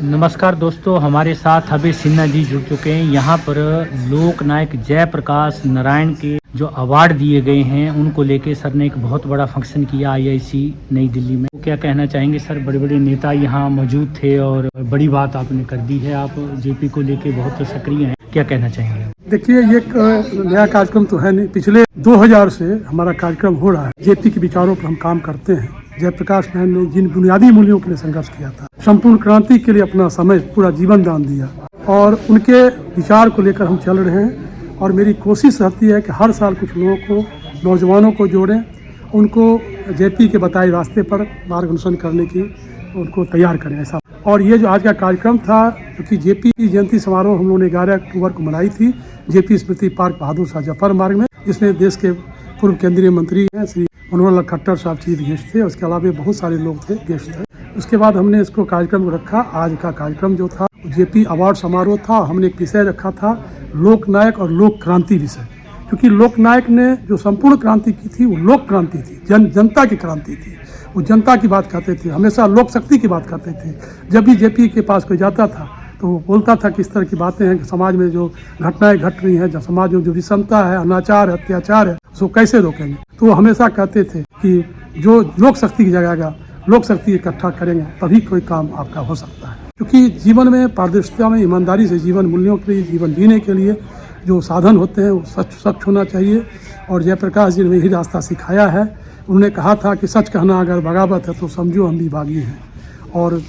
नमस्कार दोस्तों, हमारे साथ अभय सिन्हा जी जुड़ चुके हैं। यहाँ पर लोक नायक जयप्रकाश नारायण के जो अवार्ड दिए गए हैं उनको लेके सर ने एक बहुत बड़ा फंक्शन किया आईआईसी नई दिल्ली में। तो क्या कहना चाहेंगे सर? बड़े बड़े नेता यहाँ मौजूद थे और बड़ी बात आपने कर दी है। आप जेपी को लेके बहुत सक्रिय हैं, क्या कहना चाहेंगे? देखिए, ये एक नया कार्यक्रम तो है नहीं। पिछले 2000 से हमारा कार्यक्रम हो रहा है। जेपी के विचारों पर हम काम करते हैं। जयप्रकाश नारायण ने जिन बुनियादी मूल्यों के लिए संघर्ष किया था, संपूर्ण क्रांति के लिए अपना समय पूरा जीवन दान दिया, और उनके विचार को लेकर हम चल रहे हैं। और मेरी कोशिश रहती है कि हर साल कुछ लोगों को, नौजवानों को जोड़ें, उनको जेपी के बताए रास्ते पर मार्गदर्शन करने की उनको तैयार करें, ऐसा। और ये जो आज का कार्यक्रम था, क्योंकि जेपी की जयंती समारोह हम लोगों ने 11 अक्टूबर को मनाई थी जेपी स्मृति पार्क बहादुर शाह जफर मार्ग में, जिसमें देश के पूर्व केंद्रीय मंत्री हैं श्री मनोहर लाल खट्टर साहब चीफ गेस्ट थे। उसके अलावा बहुत सारे लोग थे, गेस्ट थे। उसके बाद हमने इसको कार्यक्रम रखा। आज का कार्यक्रम जो था जेपी अवार्ड समारोह था। हमने एक विषय रखा था लोक नायक और लोक क्रांति विषय, क्योंकि लोक नायक ने जो संपूर्ण क्रांति की थी वो लोक क्रांति थी, जनता की क्रांति थी। वो जनता की बात करते थे, हमेशा लोक शक्ति की बात करते थे। जब भी जेपी के पास कोई जाता था तो वो बोलता था कि इस तरह की बातें हैं कि समाज में जो घटनाएं घट रही हैं, जब समाज में जो विषमता है, अनाचार है, अत्याचार है, उसको कैसे रोकेंगे। तो वो हमेशा कहते थे कि जो लोक शक्ति की जगह लोक शक्ति इकट्ठा करेंगे तभी कोई काम आपका हो सकता है। क्योंकि जीवन में पारदर्शिता में, ईमानदारी से जीवन मूल्यों के लिए, जीवन जीने के लिए जो साधन होते हैं वो सच होना चाहिए। और जयप्रकाश जी ने यही रास्ता सिखाया है। उन्होंने कहा था कि सच कहना अगर बगावत है तो समझो हम भी बागी हैं। और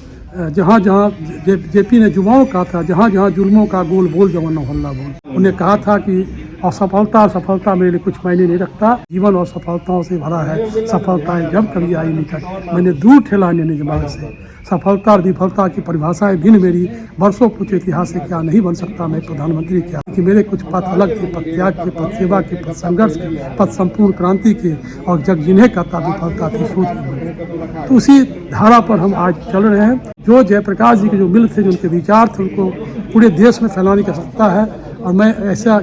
जहाँ जहाँ जेपी ने युवाओं कहा था, जहाँ जहाँ जुल्मों का गोल बोल जवाना हल्ला बोल। उन्हें कहा था कि असफलता और सफलता मेरे लिए कुछ मायने नहीं रखता, जीवन और सफलताओं से भरा है। सफलताएं जब कभी आई निकट, मैंने दूर ठेला निज मार्ग से। सफलता और विफलता की परिभाषाएं भिन्न मेरी, वर्षों पूछे इतिहास से क्या नहीं बन सकता मैं प्रधानमंत्री क्या। कि मेरे कुछ पथ अलग थे, पथ त्याग के, पथ सेवा के, पथ संघर्ष के, पथ संपूर्ण क्रांति के, और जग जिन्हें कहता विफलता थी सोच के। तो उसी धारा पर हम आज चल रहे हैं। जो जयप्रकाश जी के जो मिल थे, जो उनके विचार थे, उनको पूरे देश में फैलाने की आवश्यकता है। और मैं ऐसा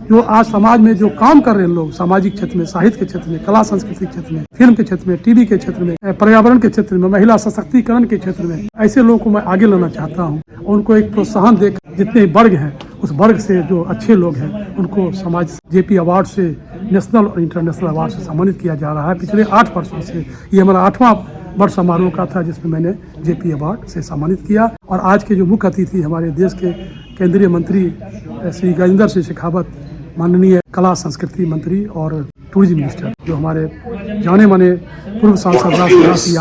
जो आज समाज में जो काम कर रहे हैं लोग, सामाजिक क्षेत्र में, साहित्य के क्षेत्र में, कला संस्कृति के क्षेत्र में, फिल्म के क्षेत्र में, टीवी के क्षेत्र में, पर्यावरण के क्षेत्र में, महिला सशक्तिकरण के क्षेत्र में, ऐसे लोगों को मैं आगे लाना चाहता हूँ। उनको एक प्रोत्साहन देकर जितने वर्ग हैं, उस वर्ग से जो अच्छे लोग हैं उनको समाज जेपी अवार्ड से, नेशनल और इंटरनेशनल अवार्ड से सम्मानित किया जा रहा है। पिछले 8 वर्षों से ये हमारा 8वां वर्ष समारोह का था जिसमें मैंने जेपी अवार्ड से सम्मानित किया। और आज के जो मुख्य अतिथि हमारे देश के केंद्रीय मंत्री श्री गजेंद्र सिंह शेखावत, माननीय कला संस्कृति मंत्री और टूरिज्म मिनिस्टर, जो हमारे जाने माने पूर्व सांसद राष्ट्रपति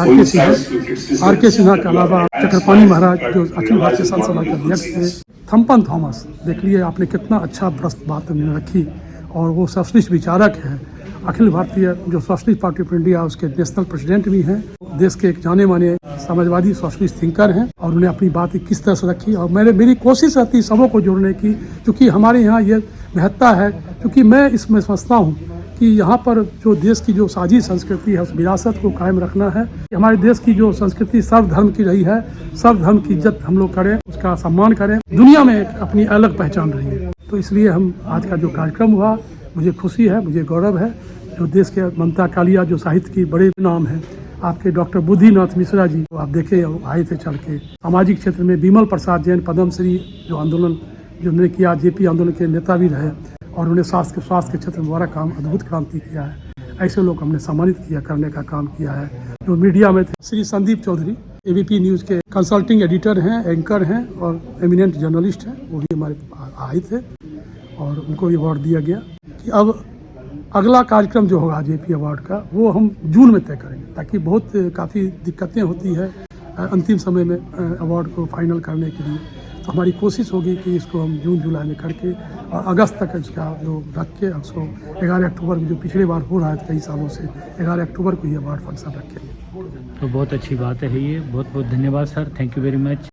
आर के सिन्हा के अलावा चक्रपाणी महाराज जो अखिल भारतीय संत सभा के अध्यक्ष थे, थम्पन थॉमस, देख लिए आपने कितना अच्छा प्रश्न बात उन्होंने रखी। और वो सोशलिस्ट विचारक हैं, अखिल भारतीय जो सोशलिस्ट पार्टी ऑफ इंडिया उसके नेशनल प्रेसिडेंट भी हैं, देश के एक जाने माने समाजवादी सोशलिस्ट थिंकर हैं। और उन्हें अपनी बात किस तरह से रखी। और मेरी कोशिश रहती है सबों को जोड़ने की, क्योंकि हमारे यहाँ ये महत्ता है। क्योंकि मैं इसमें समझता हूँ कि यहाँ पर जो देश की जो साझी संस्कृति है, उस विरासत को कायम रखना है। हमारे देश की जो संस्कृति सर्वधर्म की रही है, सर्वधर्म की इज्जत हम लोग करें, उसका सम्मान करें। दुनिया में अपनी अलग पहचान रही है। तो इसलिए हम आज का जो कार्यक्रम हुआ, मुझे खुशी है, मुझे गौरव है। जो देश के ममता कालिया जो साहित्य की बड़े नाम हैं, आपके डॉक्टर बुद्धिनाथ मिश्रा जी, तो आप देखे आए थे चल के। सामाजिक क्षेत्र में विमल प्रसाद जैन पद्मश्री जो आंदोलन जो उन्होंने किया, जेपी आंदोलन के नेता भी रहे, और उन्होंने स्वास्थ्य के क्षेत्र में बड़ा काम, अद्भुत क्रांति किया है। ऐसे लोग हमने सम्मानित किया, करने का काम किया है। जो मीडिया में थे, श्री संदीप चौधरी एबीपी न्यूज़ के कंसल्टिंग एडिटर हैं, एंकर हैं और एमिनेंट जर्नलिस्ट हैं, वो भी हमारे आए थे और उनको भी अवार्ड दिया गया। कि अब अगला कार्यक्रम जो होगा जेपी अवार्ड का, वो हम जून में तय करेंगे, ताकि बहुत काफ़ी दिक्कतें होती है अंतिम समय में अवार्ड को फाइनल करने के लिए। तो हमारी कोशिश होगी कि इसको हम जून जुलाई में करके और अगस्त तक इसका जो रख के उसको 11 अक्टूबर में, जो पिछले बार हो रहा है कई सालों से, 11 अक्टूबर को ये अवार्ड फंक्शन रखेंगे। तो बहुत अच्छी बात है ये। बहुत बहुत धन्यवाद sir, thank you very much.